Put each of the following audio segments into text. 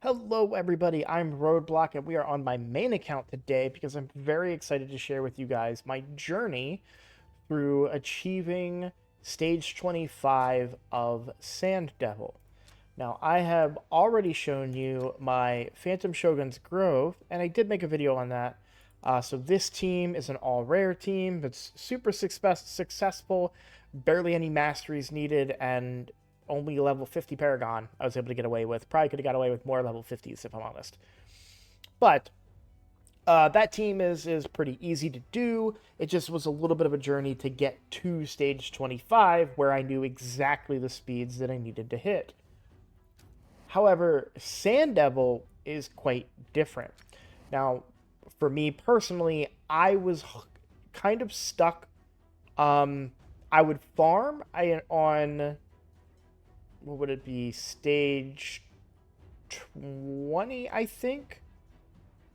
Hello, everybody. I'm Roadblock, and we are on my main account today because I'm very excited to share with you guys my journey through achieving stage 25 of Sand Devil. Now, I have already shown you my Phantom Shogun's Grove, and I did make a video on that. So this team is an all-rare team that's super successful, barely any masteries needed, and only level 50 Paragon I was able to get away with. Probably could have got away with more level 50s, if I'm honest. But that team is pretty easy to do. It just was a little bit of a journey to get to stage 25, where I knew exactly the speeds that I needed to hit. However, Sand Devil is quite different. Now, for me personally, I was kind of stuck. I would farm on what would it be, stage 20, I think,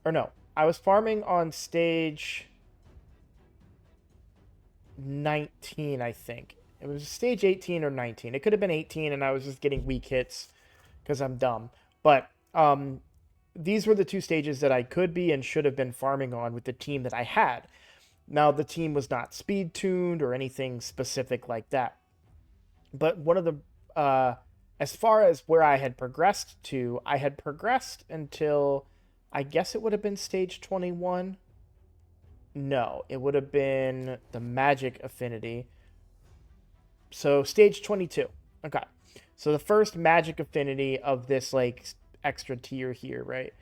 or no, I was farming on stage 19, I think. It was stage 18 or 19. It could have been 18, and I was just getting weak hits because I'm dumb. But these were the two stages that I could be and should have been farming on with the team that I had. Now, the team was not speed tuned or anything specific like that. But one of the, as far as where I had progressed to, I had progressed until I guess it would have been stage 21. No, it would have been the magic affinity. So stage 22. Okay. So the first magic affinity of this like extra tier here, right?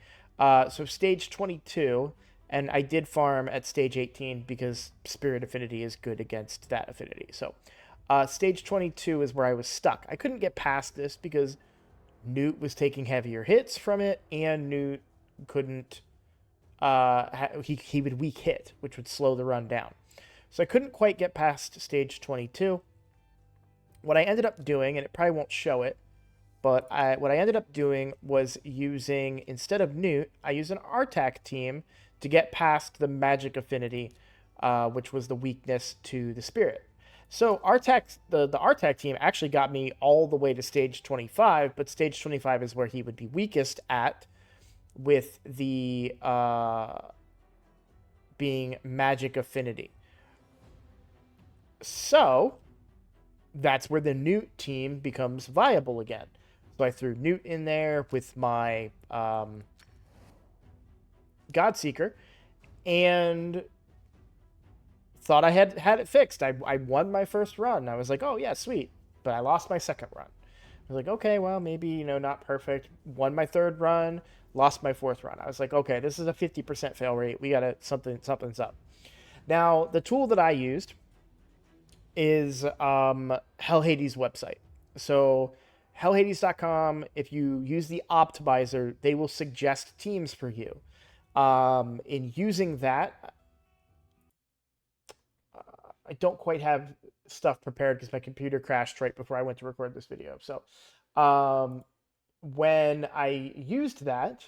So stage 22, and I did farm at stage 18 because spirit affinity is good against that affinity. So stage 22 is where I was stuck. I couldn't get past this because Newt was taking heavier hits from it, and Newt couldn't. He would weak hit, which would slow the run down. So I couldn't quite get past stage 22. What I ended up doing, and it probably won't show it, but what I ended up doing was using, instead of Newt, I used an Artak team to get past the magic affinity, which was the weakness to the spirit. So Artak, the Artak team actually got me all the way to stage 25, but stage 25 is where he would be weakest at, with the being magic affinity. So that's where the Newt team becomes viable again. So I threw Newt in there with my Godseeker and thought I had it fixed. I won my first run. I was like, oh yeah, sweet. But I lost my second run. I was like, okay, well, maybe, not perfect. Won my third run, lost my fourth run. I was like, okay, this is a 50% fail rate. We gotta, something's up. Now, the tool that I used is Hell Hades website. So hellhades.com, if you use the optimizer, they will suggest teams for you. In using that, I don't quite have stuff prepared because my computer crashed right before I went to record this video. So when I used that,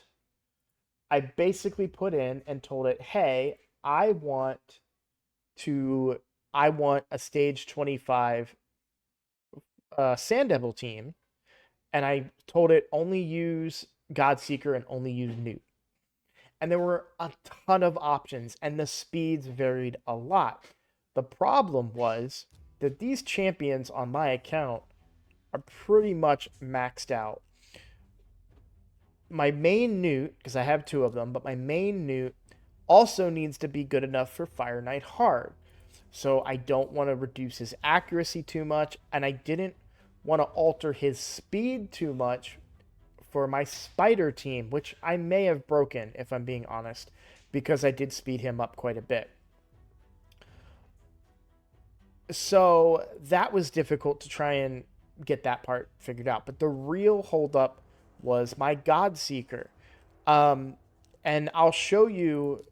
I basically put in and told it, hey, I want to I want a stage 25 Sand Devil team, and I told it only use Godseeker and only use Newt. And there were a ton of options, and the speeds varied a lot. The problem was that these champions on my account are pretty much maxed out. My main Newt, because I have two of them, but my main Newt also needs to be good enough for Fire Knight Hard. So I don't want to reduce his accuracy too much, and I didn't want to alter his speed too much for my spider team, which I may have broken, if I'm being honest, because I did speed him up quite a bit. So that was difficult to try and get that part figured out. But the real holdup was my Godseeker. Um, and I'll show you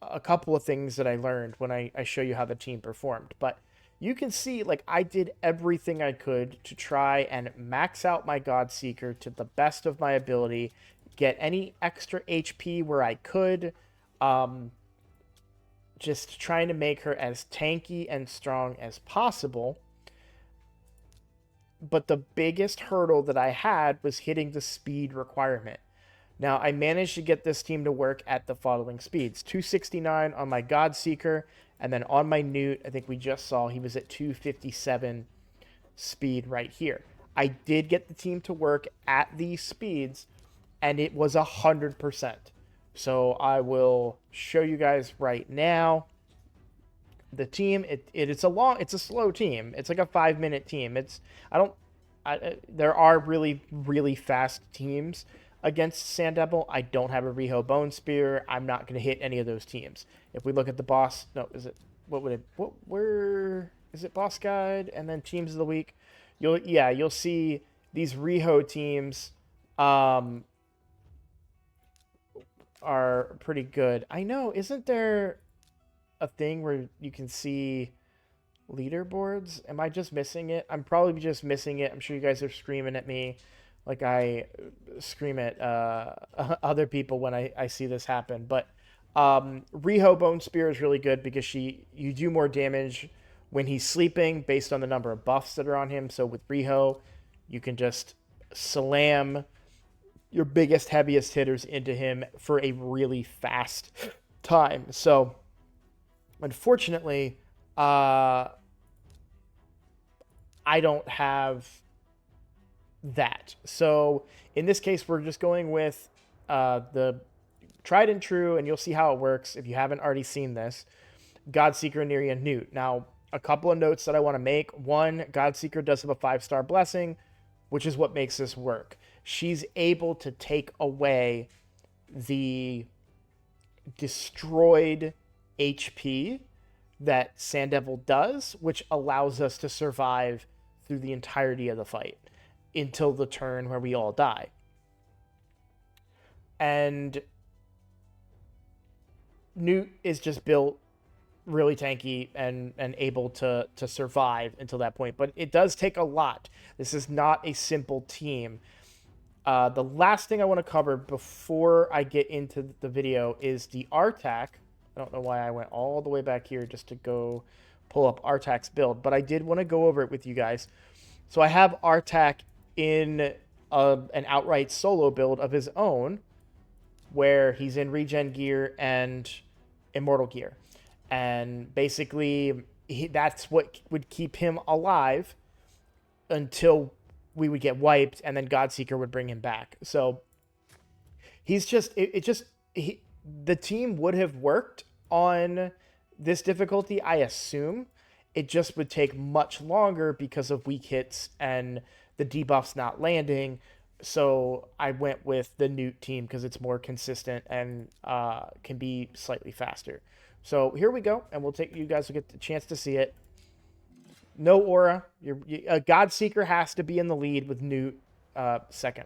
a couple of things that I learned when I show you how the team performed. But you can see, like, I did everything I could to try and max out my Godseeker to the best of my ability, get any extra HP where I could, um, just trying to make her as tanky and strong as possible. But the biggest hurdle that I had was hitting the speed requirement. Now, I managed to get this team to work at the following speeds. 269 on my Godseeker, and then on my Newt, I think we just saw he was at 257 speed right here. I did get the team to work at these speeds, and it was 100%. So I will show you guys right now. The team, it's a slow team. It's like a 5-minute team. There are really, really fast teams against Sand Devil. I don't have a Riho Bone Spear. I'm not going to hit any of those teams. If we look at the boss, no, is it, where is it, boss guide and then teams of the week? You'll see these Riho teams are pretty good. I know, isn't there a thing where you can see leaderboards? Am I just missing it? I'm probably just missing it. I'm sure you guys are screaming at me like I scream at other people when I see this happen. But Riho Bone Spear is really good because you do more damage when he's sleeping based on the number of buffs that are on him. So with Riho, you can just slam your biggest, heaviest hitters into him for a really fast time. So unfortunately, I don't have that. So in this case, we're just going with the tried and true, and you'll see how it works if you haven't already seen this. Godseeker, Aniria, Newt. Now, a couple of notes that I want to make. One, Godseeker does have a 5-star blessing, which is what makes this work. She's able to take away the destroyed HP that Sand Devil does, which allows us to survive through the entirety of the fight until the turn where we all die. And Newt is just built really tanky and able to survive until that point. But it does take a lot. This is not a simple team. The last thing I want to cover before I get into the video is the Artak. I don't know why I went all the way back here just to go pull up Artak's build, but I did want to go over it with you guys. So I have Artak in an outright solo build of his own, where he's in regen gear and immortal gear. And basically, that's what would keep him alive until we would get wiped, and then Godseeker would bring him back. So he's just, the team would have worked on this difficulty, I assume. It just would take much longer because of weak hits and the debuffs not landing. So I went with the Newt team because it's more consistent and can be slightly faster. So here we go, and you guys will get the chance to see it. No aura. A Godseeker has to be in the lead with Newt second.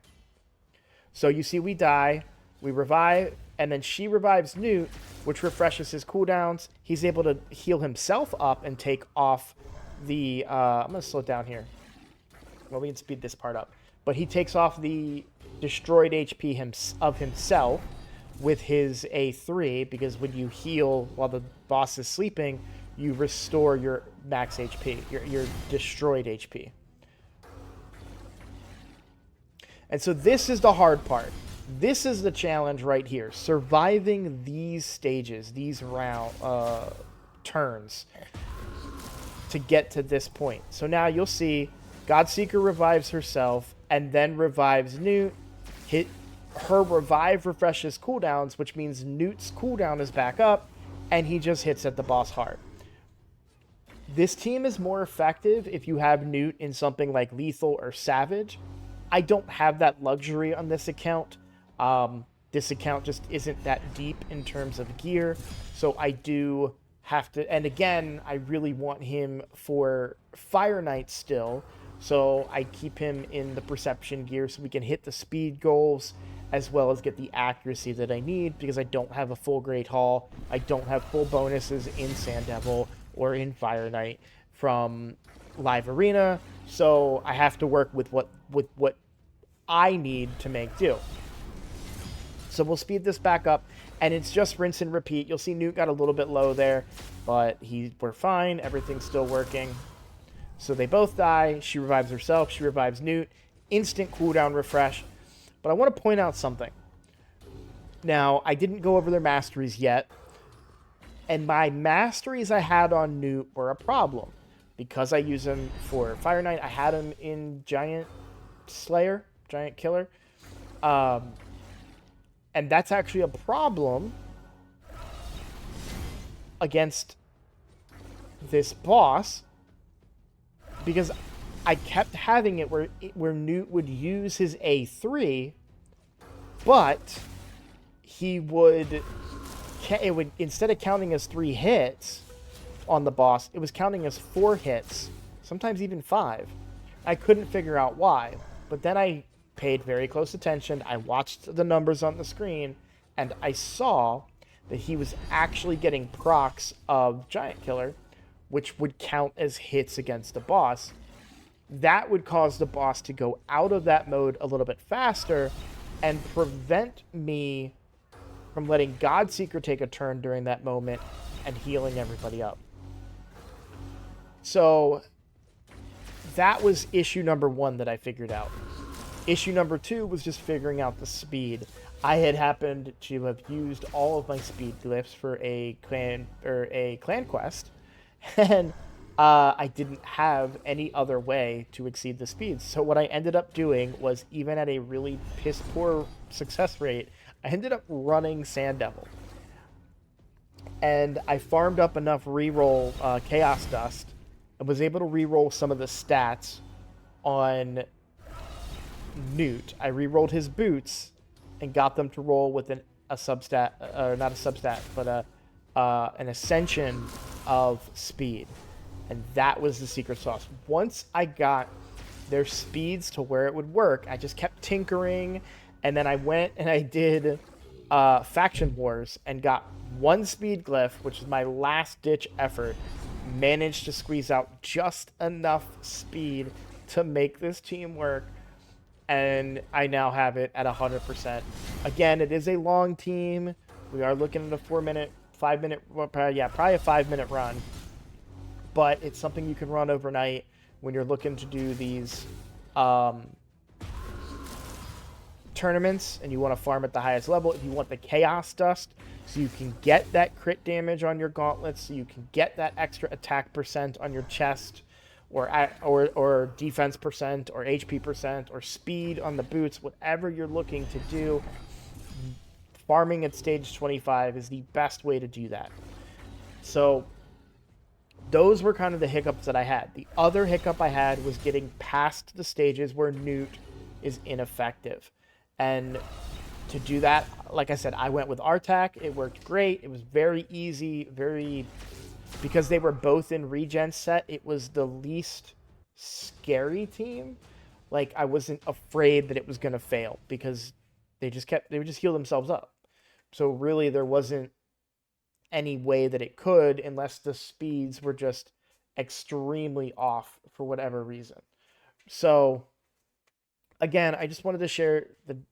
So you see we die, we revive, and then she revives Newt, which refreshes his cooldowns. He's able to heal himself up and take off the... I'm going to slow it down here. Well, we can speed this part up. But he takes off the destroyed HP of himself with his A3, because when you heal while the boss is sleeping, you restore your max HP, your destroyed HP. And so this is the hard part. This is the challenge right here. Surviving these stages, these turns to get to this point. So now you'll see Godseeker revives herself and then revives Newt. Her revive refreshes cooldowns, which means Newt's cooldown is back up, and he just hits at the boss hard. This team is more effective if you have Newt in something like Lethal or Savage. I don't have that luxury on this account. This account just isn't that deep in terms of gear, so I do have to... And again, I really want him for Fire Knight still, so I keep him in the Perception gear so we can hit the speed goals as well as get the accuracy that I need, because I don't have a full Great Hall. I don't have full bonuses in Sand Devil or in Fire Knight from Live Arena, so I have to work with what I need to make do. So we'll speed this back up, and it's just rinse and repeat. You'll see Newt got a little bit low there, but we're fine. Everything's still working. So they both die. She revives herself. She revives Newt. Instant cooldown refresh. But I want to point out something. Now, I didn't go over their masteries yet, and my masteries I had on Newt were a problem. Because I use him for Fire Knight, I had him in Giant Slayer, Giant Killer. Um, and that's actually a problem against this boss, because I kept having it where Newt would use his A3, but he would, it would, instead of counting as 3 hits on the boss, it was counting as 4 hits, sometimes even 5. I couldn't figure out why, but then I paid very close attention. I watched the numbers on the screen, and I saw that he was actually getting procs of Giant Killer, which would count as hits against the boss. That would cause the boss to go out of that mode a little bit faster and prevent me from letting Godseeker take a turn during that moment and healing everybody up. So that was issue number 1 that I figured out. Issue number 2 was just figuring out the speed. I had happened to have used all of my speed glyphs for a clan quest, and I didn't have any other way to exceed the speeds. So what I ended up doing was, even at a really piss poor success rate, I ended up running Sand Devil. And I farmed up enough reroll Chaos Dust and was able to reroll some of the stats on Newt. I rerolled his boots and got them to roll with a substat, or not a substat, but an ascension of speed. And that was the secret sauce. Once I got their speeds to where it would work, I just kept tinkering, and then I went and I did Faction Wars and got 1 speed glyph, which is my last ditch effort, managed to squeeze out just enough speed to make this team work, and I now have it at 100%. Again, it is a long team. We are looking at a 5-minute, well, probably a 5-minute run, but it's something you can run overnight when you're looking to do these tournaments and you want to farm at the highest level. If you want the Chaos Dust, so you can get that crit damage on your gauntlets, so you can get that extra attack percent on your chest, or defense percent, or HP percent, or speed on the boots, whatever you're looking to do, farming at stage 25 is the best way to do that. So those were kind of the hiccups that I had. The other hiccup I had was getting past the stages where Newt is ineffective. And to do that, like I said, I went with Artak. It worked great. It was very easy, because they were both in regen set, it was the least scary team. Like, I wasn't afraid that it was going to fail, because they would just heal themselves up. So really there wasn't any way that it could, unless the speeds were just extremely off for whatever reason. So again, I just wanted to share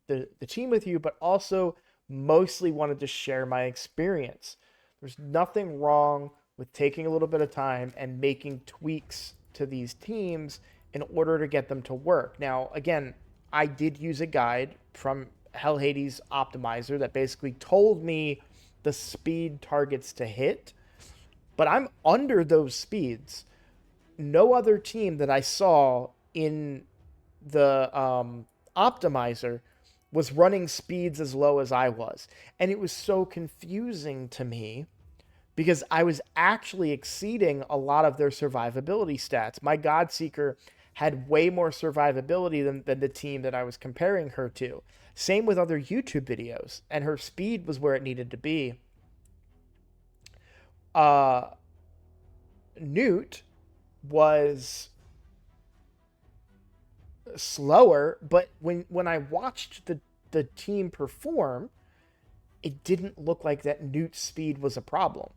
the team with you, but also mostly wanted to share my experience. There's nothing wrong with taking a little bit of time and making tweaks to these teams in order to get them to work. Now, again, I did use a guide from Hell Hades Optimizer that basically told me the speed targets to hit, but I'm under those speeds. No other team that I saw in the optimizer was running speeds as low as I was. And it was so confusing to me, because I was actually exceeding a lot of their survivability stats. My Godseeker had way more survivability than the team that I was comparing her to. Same with other YouTube videos, and her speed was where it needed to be. Newt was slower, but when I watched the team perform, it didn't look like that Newt's speed was a problem.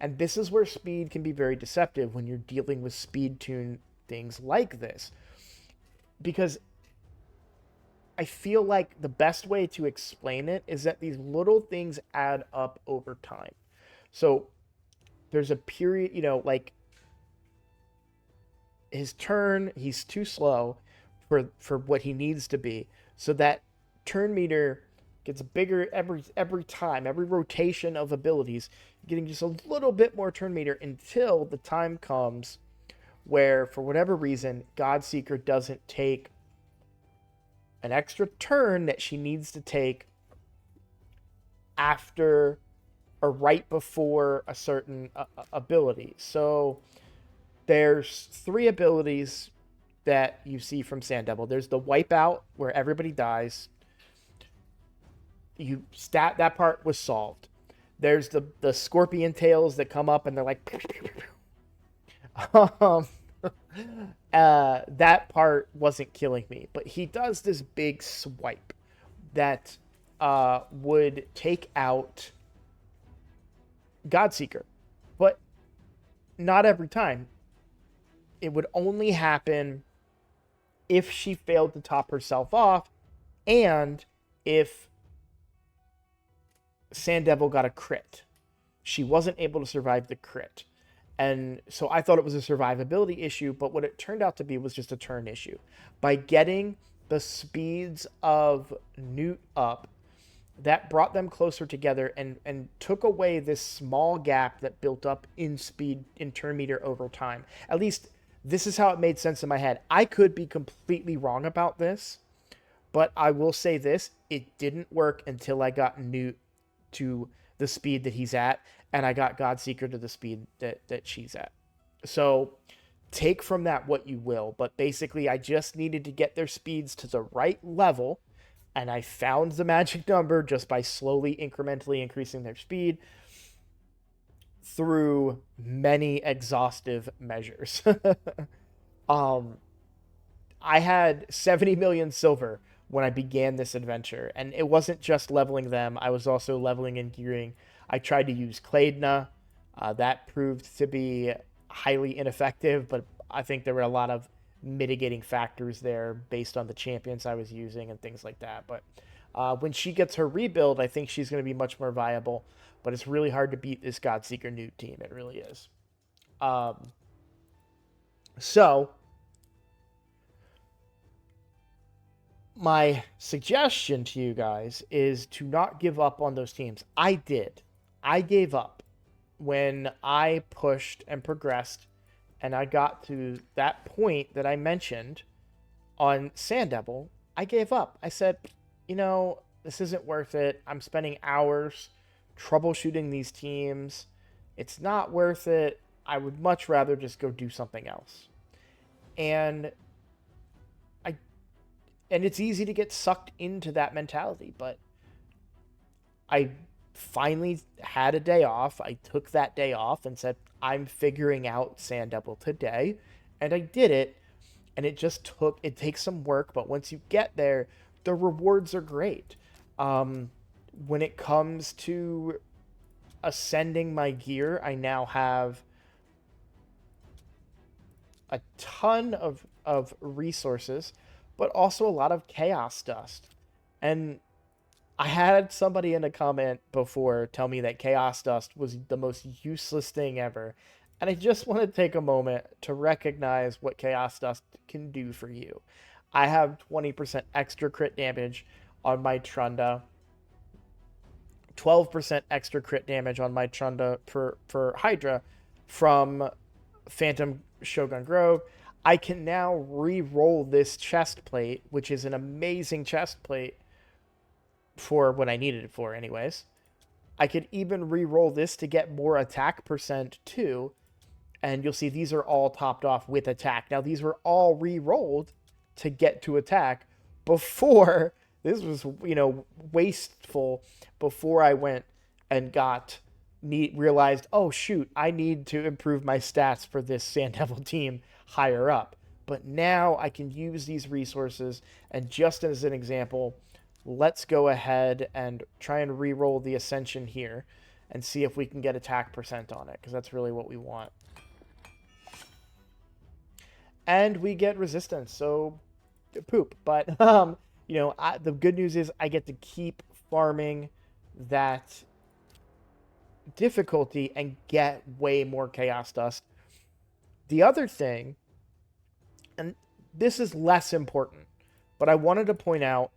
And this is where speed can be very deceptive when you're dealing with speed tune things like this. Because I feel like the best way to explain it is that these little things add up over time. So there's a period, like his turn, he's too slow for what he needs to be. So that turn meter gets bigger every time, every rotation of abilities, getting just a little bit more turn meter until the time comes where, for whatever reason, Godseeker doesn't take an extra turn that she needs to take after or right before a certain ability. So there's 3 abilities that you see from Sand Devil. There's the wipeout where everybody dies. That part was solved. There's the scorpion tails that come up and they're like that part wasn't killing me, but he does this big swipe that would take out Godseeker, but not every time. It would only happen if she failed to top herself off and if Sand Devil got a crit. She wasn't able to survive the crit. And so I thought it was a survivability issue, but what it turned out to be was just a turn issue. By getting the speeds of Newt up, that brought them closer together and took away this small gap that built up in speed, in turn meter over time. At least this is how it made sense in my head. I could be completely wrong about this, but I will say this. It didn't work until I got Newt to the speed that he's at, and I got Godseeker to the speed that she's at. So take from that what you will, but basically I just needed to get their speeds to the right level, and I found the magic number just by slowly, incrementally increasing their speed through many exhaustive measures. I had 70 million silver when I began this adventure, and it wasn't just leveling them. I was also leveling and gearing. I tried to use Claydna. That proved to be highly ineffective, but I think there were a lot of mitigating factors there based on the champions I was using and things like that. But when she gets her rebuild, I think she's going to be much more viable, but it's really hard to beat this Godseeker Newt team. It really is. So my suggestion to you guys is to not give up on those teams. I did. I gave up when I pushed and progressed and I got to that point that I mentioned on Sand Devil. I gave up. I said, this isn't worth it. I'm spending hours troubleshooting these teams. It's not worth it. I would much rather just go do something else. And it's easy to get sucked into that mentality, but I finally had a day off. I took that day off and said, I'm figuring out Sand Devil today. And I did it. And it takes some work, but once you get there, the rewards are great. When it comes to ascending my gear, I now have a ton of resources, but also a lot of chaos dust. And I had somebody in a comment before tell me that chaos dust was the most useless thing ever. And I just want to take a moment to recognize what chaos dust can do for you. I have 20% extra crit damage on my Trunda, 12% extra crit damage on my Trunda for Hydra from Phantom Shogun Grove. I can now re-roll this chest plate, which is an amazing chest plate for what I needed it for anyways. I could even re-roll this to get more attack percent too. And you'll see these are all topped off with attack. Now, these were all re-rolled to get to attack before. This was, wasteful before I went and realized, oh, shoot, I need to improve my stats for this Sand Devil team higher up. But now I can use these resources, and just as an example, let's go ahead and try and re-roll the Ascension here and see if we can get attack percent on it, because that's really what we want. And we get resistance, so poop. But, the good news is I get to keep farming that difficulty and get way more chaos dust. The other thing, and this is less important, but I wanted to point out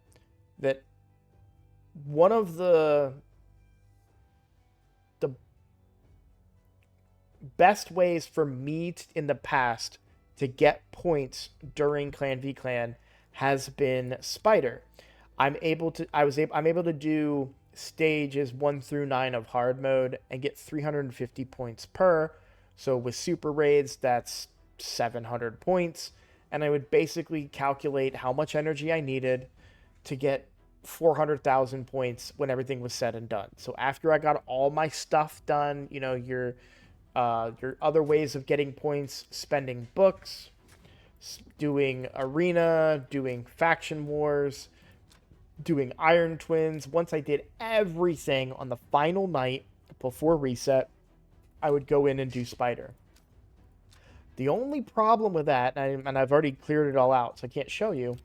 that one of the best ways for me in the past to get points during Clan v Clan has been Spider. I'm able to do stages 1 through 9 of hard mode and get 350 points per. So with super raids, that's 700 points, and I would basically calculate how much energy I needed to get 400,000 points when everything was said and done. So after I got all my stuff done, you know, your other ways of getting points, spending books, doing arena, doing faction wars, doing Iron Twins. Once I did everything on the final night before reset, I would go in and do Spider. The only problem with that, and I've already cleared it all out, so I can't show you,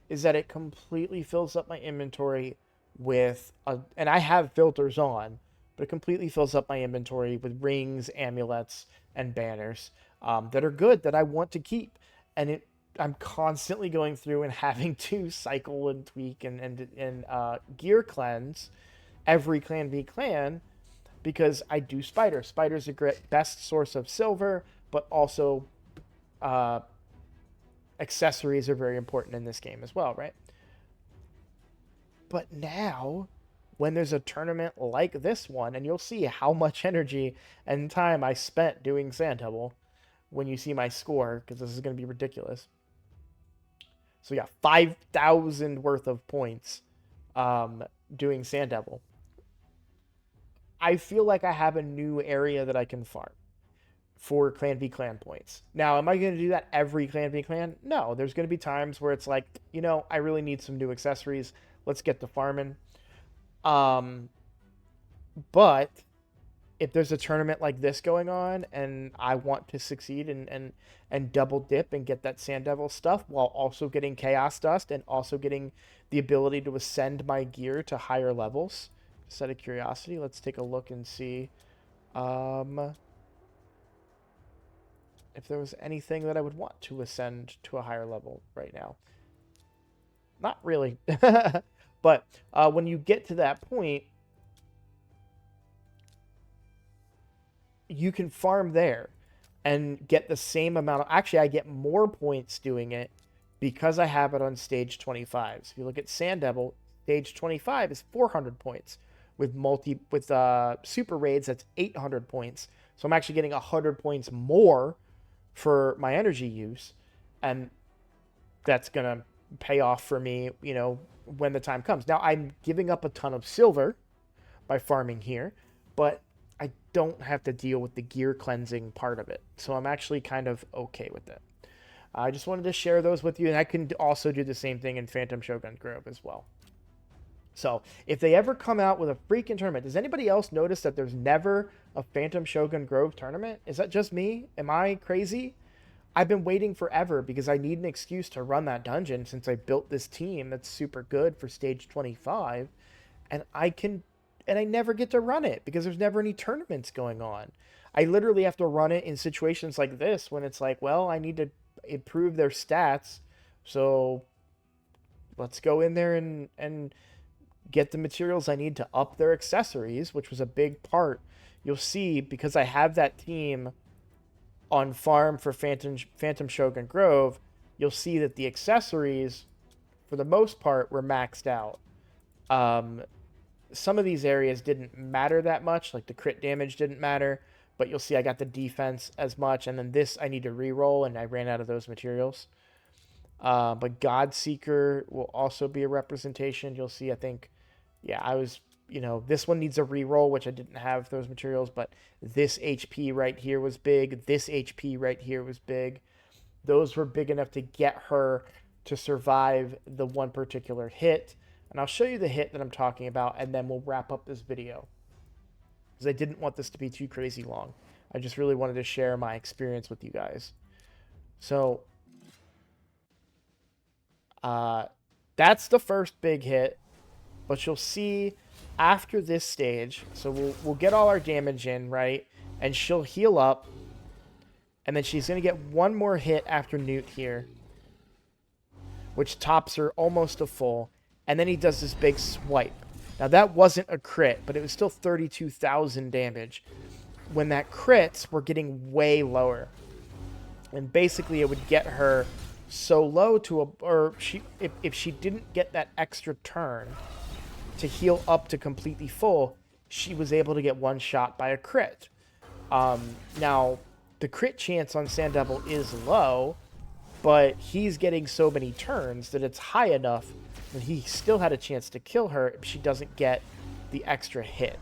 is that it completely fills up my inventory with, and I have filters on, but it completely fills up my inventory with rings, amulets, and banners that are good, that I want to keep. And I'm constantly going through and having to cycle and tweak and gear cleanse every Clan v Clan because I do Spider. Spider's a great best source of silver, but also accessories are very important in this game as well, right? But now, when there's a tournament like this one, and you'll see how much energy and time I spent doing Sand Devil when you see my score, because this is going to be ridiculous. So yeah, 5,000 worth of points doing Sand Devil. I feel like I have a new area that I can farm for Clan v Clan points. Now, am I going to do that every Clan v Clan? No, there's going to be times where it's like, you know, I really need some new accessories. Let's get to farming. But if there's a tournament like this going on and I want to succeed and double dip and get that Sand Devil stuff while also getting Chaos Dust and also getting the ability to ascend my gear to higher levels, just out of curiosity, let's take a look and see if there was anything that I would want to ascend to a higher level right now. Not really. But when you get to that point, you can farm there and get the same amount of... Actually, I get more points doing it because I have it on stage 25. So if you look at Sand Devil, stage 25 is 400 points. With super raids, that's 800 points. So I'm actually getting 100 points more for my energy use. And that's going to pay off for me, you know, when the time comes. Now, I'm giving up a ton of silver by farming here, but I don't have to deal with the gear cleansing part of it. So I'm actually kind of okay with it. I just wanted to share those with you, and I can also do the same thing in Phantom Shogun Grove as well. So if they ever come out with a freaking tournament, does anybody else notice that there's never a Phantom Shogun Grove tournament? Is that just me? Am I crazy? I've been waiting forever because I need an excuse to run that dungeon since I built this team that's super good for stage 25, and I never get to run it because there's never any tournaments going on. I literally have to run it in situations like this when it's like, well, I need to improve their stats, so let's go in there and get the materials I need to up their accessories, which was a big part. You'll see, because I have that team on farm for Phantom Shogun Grove, you'll see that the accessories, for the most part, were maxed out. Some of these areas didn't matter that much, like the crit damage didn't matter, but you'll see I got the defense as much, and then this I need to re-roll, and I ran out of those materials. But Godseeker will also be a representation. You'll see, I think, yeah, I was, you know, this one needs a re-roll, which I didn't have those materials, but this HP right here was big. This HP right here was big. Those were big enough to get her to survive the one particular hit. And I'll show you the hit that I'm talking about, and then we'll wrap up this video, because I didn't want this to be too crazy long. I just really wanted to share my experience with you guys. So that's the first big hit. But you'll see after this stage, so we'll get all our damage in, right? And she'll heal up. And then she's going to get one more hit after Newt here, which tops her almost to full. And then he does this big swipe. Now, that wasn't a crit, but it was still 32,000 damage. When that crits, we're getting way lower. And basically, it would get her so low to a... Or if she didn't get that extra turn to heal up to completely full, she was able to get one shot by a crit. Now, the crit chance on Sand Devil is low, but he's getting so many turns that it's high enough that he still had a chance to kill her if she doesn't get the extra hit.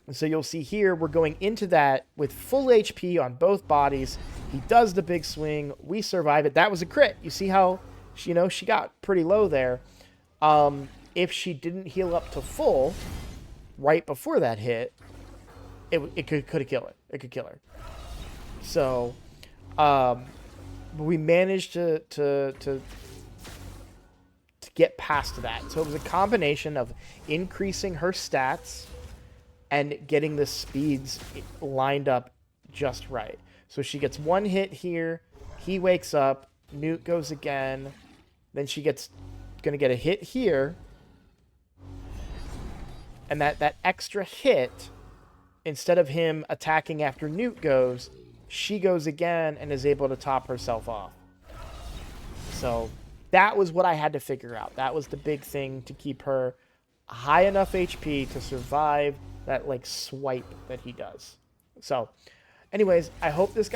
And so you'll see here, we're going into that with full HP on both bodies. He does the big swing. We survive it. That was a crit. You see how, she got pretty low there. If she didn't heal up to full right before that hit, it could have killed it. It could kill her. So, we managed to get past that. So it was a combination of increasing her stats and getting the speeds lined up just right. So she gets one hit here. He wakes up. Newt goes again. Then she gets going to get a hit here. And that extra hit, instead of him attacking after Newt goes, she goes again and is able to top herself off. So that was what I had to figure out. That was the big thing, to keep her high enough HP to survive that like swipe that he does. So anyways, I hope this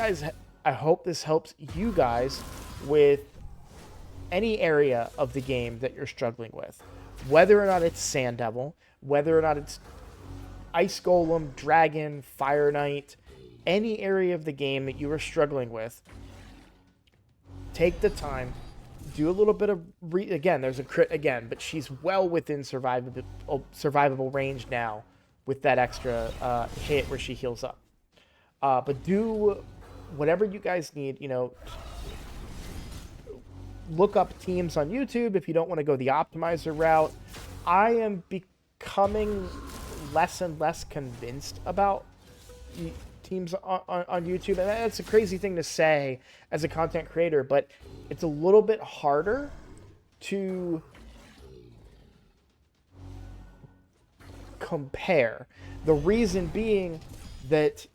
helps you guys with any area of the game that you're struggling with. Whether or not it's Sand Devil, whether or not it's Ice Golem, Dragon, Fire Knight, any area of the game that you are struggling with, take the time, do a little bit of... Again, there's a crit again, but she's well within survivable range now with that extra hit where she heals up. But do whatever you guys need, look up teams on YouTube if you don't want to go the optimizer route. I am becoming less and less convinced about teams on YouTube, and that's a crazy thing to say as a content creator, but it's a little bit harder to compare. The reason being that,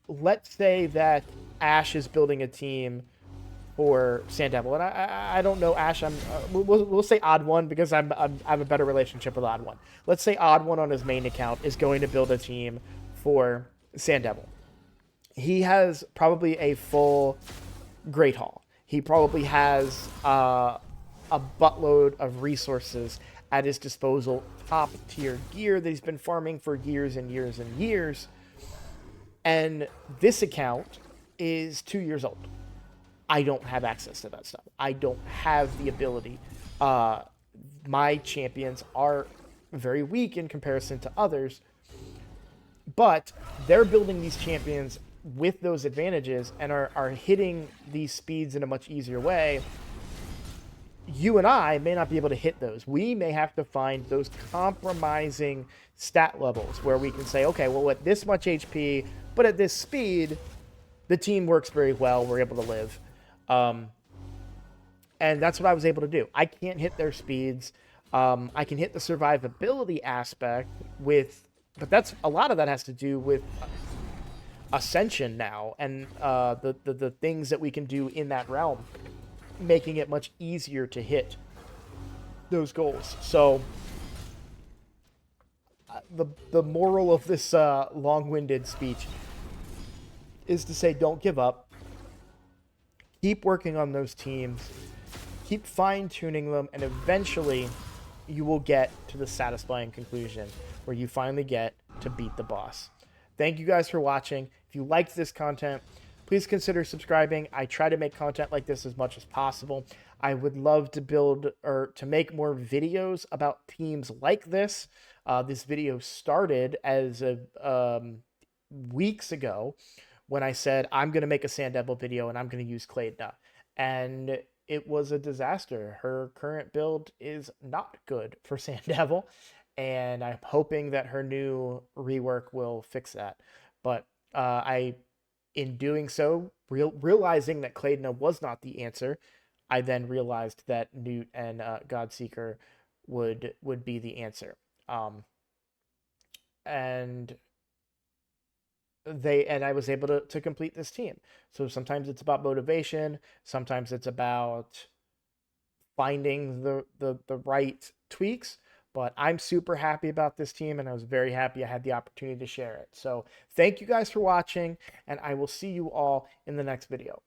let's say that Ash is building a team for Sand Devil, and I don't know Ash. We'll say Odd One because I have a better relationship with Odd One. Let's say Odd One on his main account is going to build a team for Sand Devil. He has probably a full Great Hall. He probably has a buttload of resources at his disposal, top tier gear that he's been farming for years and years and years. And this account is 2 years old. I don't have access to that stuff. I don't have the ability. My champions are very weak in comparison to others, but they're building these champions with those advantages and are hitting these speeds in a much easier way. You and I may not be able to hit those. We may have to find those compromising stat levels where we can say, okay, well, at this much HP, but at this speed, the team works very well. We're able to live. And that's what I was able to do. I can't hit their speeds. I can hit the survivability aspect but that's a lot of that has to do with Ascension now and the things that we can do in that realm, making it much easier to hit those goals. So the moral of this long-winded speech is to say, don't give up. Keep working on those teams. Keep fine-tuning them, and eventually you will get to the satisfying conclusion where you finally get to beat the boss. Thank you guys for watching. If you liked this content, please consider subscribing. I try to make content like this as much as possible. I would love to build or to make more videos about teams like this. This video started as weeks ago when I said I'm going to make a Sand Devil video and I'm going to use Claydna. And it was a disaster. Her current build is not good for Sand Devil, and I'm hoping that her new rework will fix that. But in doing so, realizing that Claydna was not the answer, I then realized that Newt and Godseeker would be the answer. And I was able to complete this team. So sometimes it's about motivation, sometimes it's about finding the right tweaks. But I'm super happy about this team, and I was very happy I had the opportunity to share it. So thank you guys for watching, and I will see you all in the next video.